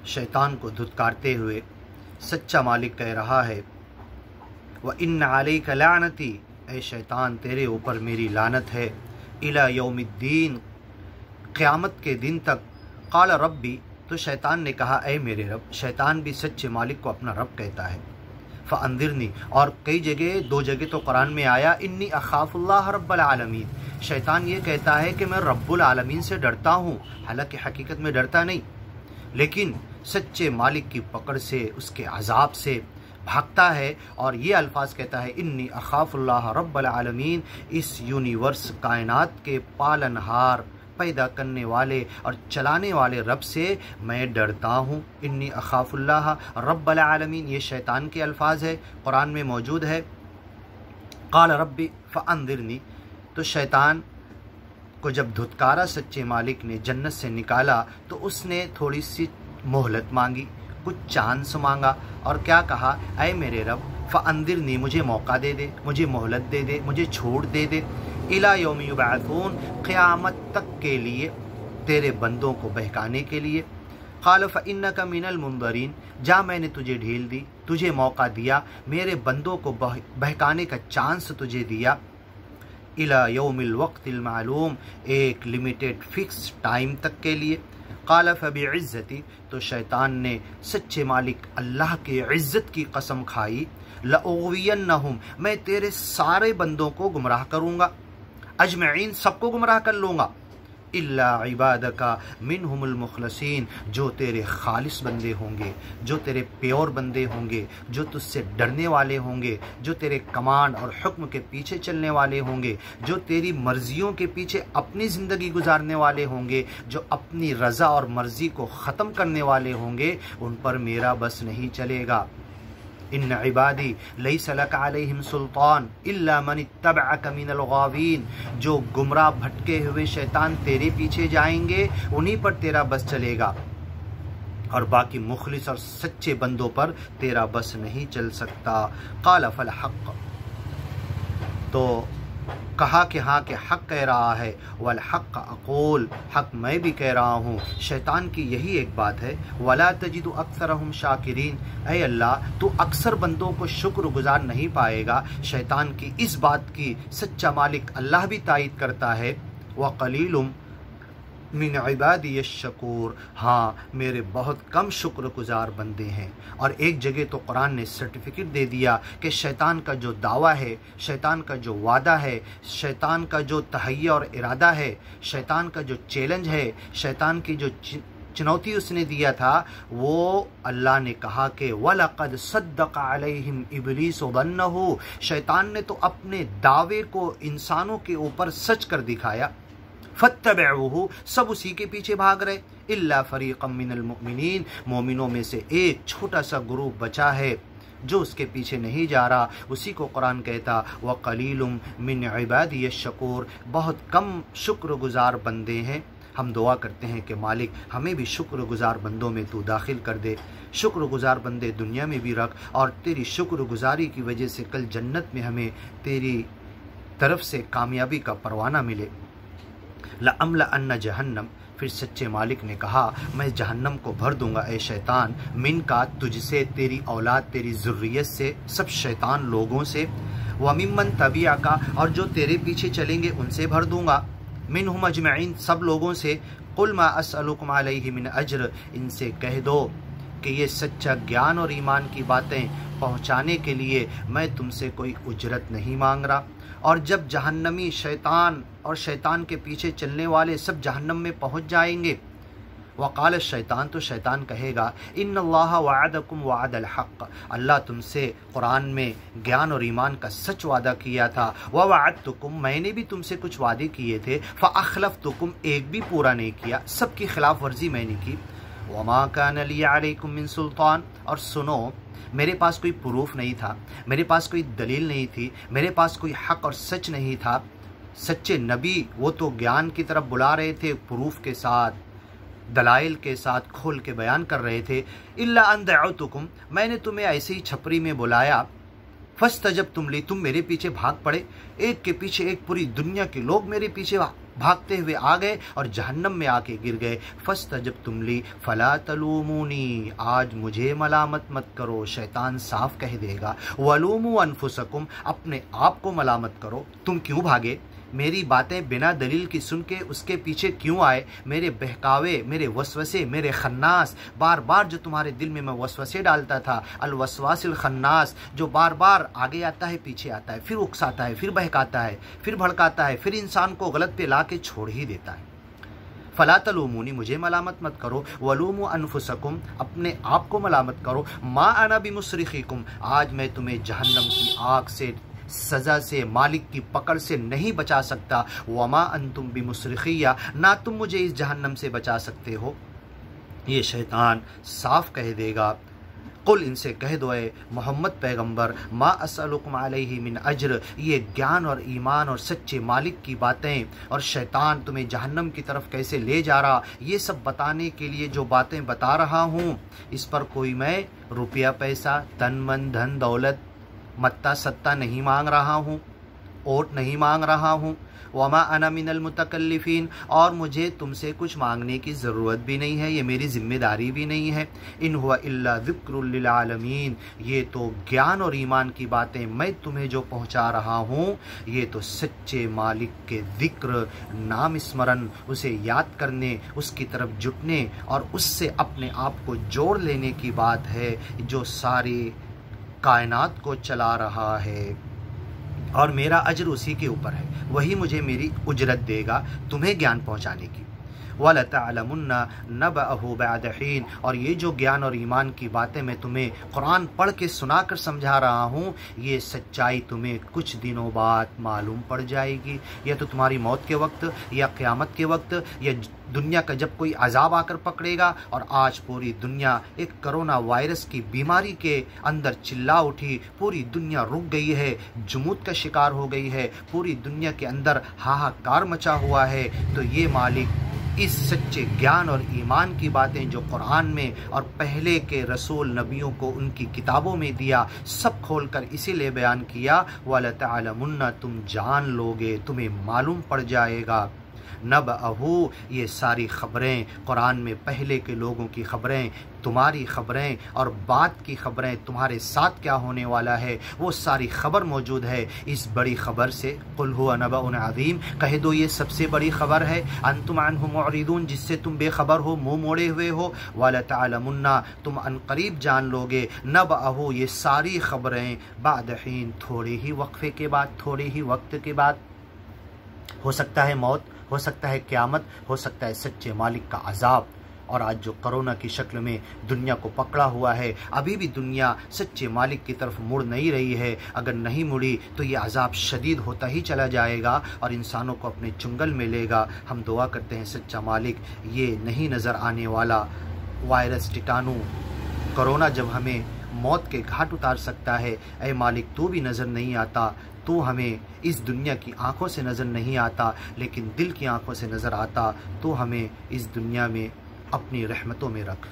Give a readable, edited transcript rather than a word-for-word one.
शैतान को धुतकारते हुए सच्चा मालिक कह रहा है, व इन्न अलैका लानती, ए शैतान तेरे ऊपर मेरी लानत है, इला यौमिद्दीन, क़यामत के दिन तक। क़ाल रब्बी, तो शैतान ने कहा ऐ मेरे रब। शैतान भी सच्चे मालिक को अपना रब कहता है। फ़अंदिरनी, और कई जगह, 2 जगह तो कुरान में आया इन्नी अख़ाफ़ुल्लाह रब्बल आलमीन। शैतान ये कहता है कि मैं रब्बुल आलमीन से डरता हूँ, हालांकि हकीकत में डरता नहीं, लेकिन सच्चे मालिक की पकड़ से, उसके अजाब से भागता है। और ये अल्फाज कहता है इन्नी अख़ाफ़ुल्लाह रब्बल आलमीन, इस यूनिवर्स कायनात के पालनहार, पैदा करने वाले और चलाने वाले रब से मैं डरता हूँ। इन्नी अख़ाफ़ुल्लाह रब्बल आलमीन, ये शैतान के अल्फाज है, कुरान में मौजूद है। क़ाल रब्बी फ़अंदिरनी, तो शैतान को जब धुतकारा सच्चे मालिक ने, जन्नत से निकाला, तो उसने थोड़ी सी मोहलत मांगी, कुछ चांस मांगा, और क्या कहा, ऐ मेरे रब फ़अंदिरनी, मुझे मौका दे दे, मुझे मोहलत दे दे, मुझे छूट दे दे, इला यौम युबअसून, क़यामत तक के लिए, तेरे बंदों को बहकाने के लिए। क़ाल फ़इन्नका मिनल मुंज़रीन, जा मैंने तुझे ढील दी, तुझे मौका दिया, मेरे बंदों को बहकाने का चांस तुझे दिया। इला यौमिल वक़्तिल मालूम, एक लिमिटेड फिक्स टाइम तक के लिए। क़ाल फ़बिइज़्ज़ती, तो शैतान ने सच्चे मालिक अल्लाह की इज़्ज़त की कसम खाई, लअग़वियन्नहुम, मैं तेरे सारे बंदों को गुमराह करूँगा, अजमईन, सबको गुमराह कर लूँगा, इल्ला इबादका मिनहुमुल मुखलसीन, जो तेरे खालिस बंदे होंगे, जो तेरे प्योर बंदे होंगे, जो तुझसे डरने वाले होंगे, जो तेरे कमांड और हुक्म के पीछे चलने वाले होंगे, जो तेरी मर्जियों के पीछे अपनी ज़िंदगी गुजारने वाले होंगे, जो अपनी रज़ा और मर्ज़ी को ख़त्म करने वाले होंगे, उन पर मेरा बस नहीं चलेगा। इन्न इबादी लैसा लका अलैहिम सुल्तान इल्ला मन इत्तबअक मिनल गावीन, जो गुमराह भटके हुए शैतान तेरे पीछे जाएंगे, उन्हीं पर तेरा बस चलेगा, और बाकी मुखलिस और सच्चे बंदों पर तेरा बस नहीं चल सकता। क़ाल फल हक़, तो कहा कि हाँ कि हक़ कह रहा है, वल हक़ अक़ूल, हक़ मैं भी कह रहा हूँ। शैतान की यही एक बात है, वला तजिदु अक्सरहुम शाकिरीन, ऐ अल्लाह तू अक्सर बंदों को शुक्रगुजार नहीं पाएगा। शैतान की इस बात की सच्चा मालिक अल्लाह भी तायीद करता है, व क़लीलुम मिन इबादी अश-शकूर, हाँ मेरे बहुत कम शुक्रगुजार बंदे हैं। और एक जगह तो कुरान ने सर्टिफिकेट दे दिया कि शैतान का जो दावा है, शैतान का जो वादा है, शैतान का जो तहय्या और इरादा है, शैतान का जो चैलेंज है, शैतान की जो चुनौती उसने दिया था, वो अल्लाह ने कहा कि वलक़द सद्दक़ अलैहिम इब्लीस ज़न्नहु, शैतान ने तो अपने दावे को इंसानों के ऊपर सच कर दिखाया। फत्तबअूहु, सब उसी के पीछे भाग रहे, इल्ला फ़रीक़म मिनल मुमिनीन, मोमिनों में से एक छोटा सा ग्रुप बचा है जो उसके पीछे नहीं जा रहा। उसी को कुरान कहता व क़लीलुम मिन इबादी अश-शकूर, बहुत कम शुक्रगुजार बंदे हैं। हम दुआ करते हैं कि मालिक हमें भी शुक्रगुजार बंदों में तू दाखिल कर दे, शुक्रगुजार बंदे दुनिया में भी रख, और तेरी शुक्रगुजारी की वजह से कल जन्नत में हमें तेरी तरफ से कामयाबी का परवाना मिले। लअम्ला अन्ना जहन्नम, फिर सच्चे मालिक ने कहा मैं जहन्नम को भर दूंगा ए शैतान, मिन का, तुझसे, तेरी औलाद, तेरी ज़ुर्रियत से, सब शैतान लोगों से, व मिम्मन तबिया का, और जो तेरे पीछे चलेंगे उनसे भर दूंगा, मिनहुम अजमईन, सब लोगों से। कुल मा अस्अलुकुम अलैहि मिन अज्र, इनसे कह दो कि ये सच्चा ज्ञान और ईमान की बातें पहुँचाने के लिए मैं तुमसे कोई उजरत नहीं मांग रहा। और जब जहन्नमी शैतान और शैतान के पीछे चलने वाले सब जहन्नम में पहुंच जाएंगे, वक़ाल शैतान, तो शैतान कहेगा इन्नल्लाह वअदकुम वअदल हक़, अल्लाह तुमसे कुरान में ज्ञान और ईमान का सच वादा किया था, व वअदतुकुम, मैंने भी तुमसे कुछ वादे किए थे, फ़अख़लफ़्तुकुम, एक भी पूरा नहीं किया, सबकी खिलाफ वर्जी मैंने की, वमा कान ली अलैकुम मिन सुल्तान, और सुनो मेरे पास कोई प्रूफ नहीं था, मेरे पास कोई दलील नहीं थी, मेरे पास कोई हक़ और सच नहीं था। सच्चे नबी वो तो ज्ञान की तरफ बुला रहे थे, प्रूफ के साथ, दलाइल के साथ खोल के बयान कर रहे थे। इल्ला अन दअउतुकुम, मैंने तुम्हें ऐसे ही छपरी में बुलाया, फस्तजब्तुम ली, तुम मेरे पीछे भाग पड़े, एक के पीछे एक पूरी दुनिया के लोग मेरे पीछे भागते हुए आ गए और जहन्नम में आके गिर गए। फस्तजब्तुम ली फला तलूमूनी, आज मुझे मलामत मत करो, शैतान साफ कह देगा। वलूमू अनफुसकुम, अपने आप को मलामत करो, तुम क्यों भागे, मेरी बातें बिना दलील की सुन के उसके पीछे क्यों आए, मेरे बहकावे, मेरे वसवसे, मेरे खन्नास, बार बार जो तुम्हारे दिल में मैं वसवसे डालता था, अल वसवासिल खन्नास, जो बार बार आगे आता है पीछे आता है, फिर उकसाता है, फिर बहकाता है, फिर भड़काता है, फिर इंसान को गलत पे ला के छोड़ ही देता है। फला तलूमूनी, मुझे मलामत मत करो, वलूमू अनफुसकुम, अपने आप को मलामत करो, मा अना बिमुसरिखिकुम, आज मैं तुम्हें जहन्नम की आग से, सज़ा से, मालिक की पकड़ से नहीं बचा सकता। वमा अंतुम बिमुसरिखिया, ना तुम मुझे इस जहन्नम से बचा सकते हो। ये शैतान साफ कह देगा। कुल, इनसे कह दो ए मोहम्मद पैगंबर, मा असअलुकुम अलैहि मिन अज्र, ये ज्ञान और ईमान और सच्चे मालिक की बातें और शैतान तुम्हें जहन्नम की तरफ कैसे ले जा रहा, ये सब बताने के लिए जो बातें बता रहा हूँ, इस पर कोई मैं रुपया पैसा, तन मन, धन दौलत, मत्ता सत्ता नहीं मांग रहा हूँ, ओट नहीं मांग रहा हूँ। वमा अना मिनल मुतकल्लिफीन, और मुझे तुमसे कुछ मांगने की ज़रूरत भी नहीं है, ये मेरी जिम्मेदारी भी नहीं है। इन हुआ इल्ला ज़िक्रुल लिल आलमीन, ये तो ज्ञान और ईमान की बातें मैं तुम्हें जो पहुँचा रहा हूँ, ये तो सच्चे मालिक के ज़िक्र, नाम स्मरण, उसे याद करने, उसकी तरफ जुटने और उससे अपने आप को जोड़ लेने की बात है, जो सारी कायनात को चला रहा है। और मेरा अजर उसी के ऊपर है, वही मुझे मेरी उजरत देगा तुम्हें ज्ञान पहुंचाने की। वलतअलमुन्ना नबअहु बअद हीन, और ये जो ज्ञान और ईमान की बातें मैं तुम्हें कुरान पढ़ के सुनाकर समझा रहा हूँ, ये सच्चाई तुम्हें कुछ दिनों बाद मालूम पड़ जाएगी, या तो तुम्हारी मौत के वक्त, या क़यामत के वक्त, या दुनिया का जब कोई अजाब आकर पकड़ेगा। और आज पूरी दुनिया एक कोरोना वायरस की बीमारी के अंदर चिल्ला उठी, पूरी दुनिया रुक गई है, जुमूत का शिकार हो गई है, पूरी दुनिया के अंदर हाहाकार मचा हुआ है। तो ये मालिक इस सच्चे ज्ञान और ईमान की बातें जो कुरान में और पहले के रसूल नबियों को उनकी किताबों में दिया, सब खोलकर इसीलिए बयान किया, वलतअलमुन्ना, तुम जान लोगे, तुम्हें मालूम पड़ जाएगा। नबअहु, ये सारी खबरें कुरान में पहले के लोगों की खबरें, तुम्हारी खबरें और बात की खबरें, तुम्हारे साथ क्या होने वाला है, वो सारी खबर मौजूद है इस बड़ी खबर से। कुल हुवा नबअउन अज़ीम, कह दो ये सबसे बड़ी खबर है। अंतुम अन्हु मुअरिदून, जिससे तुम बेखबर हो, मुँह मोड़े हुए हो। वलतअलमुन्ना, तुम अनकरीब जान लोगे, नबअहु, ये सारी खबरें, बाद हीन, थोड़े ही वक्फे के बाद, थोड़े ही वक्त के बाद। हो सकता है मौत, हो सकता है क़यामत, हो सकता है सच्चे मालिक का अजाब। और आज जो कोरोना की शक्ल में दुनिया को पकड़ा हुआ है, अभी भी दुनिया सच्चे मालिक की तरफ मुड़ नहीं रही है। अगर नहीं मुड़ी तो ये अजाब शदीद होता ही चला जाएगा और इंसानों को अपने चुंगल में लेगा। हम दुआ करते हैं सच्चा मालिक ये नहीं नज़र आने वाला वायरस कीटाणु कोरोना जब हमें मौत के घाट उतार सकता है, ऐ मालिक तू भी नज़र नहीं आता, तो हमें इस दुनिया की आंखों से नज़र नहीं आता लेकिन दिल की आंखों से नज़र आता, तो हमें इस दुनिया में अपनी रहमतों में रख।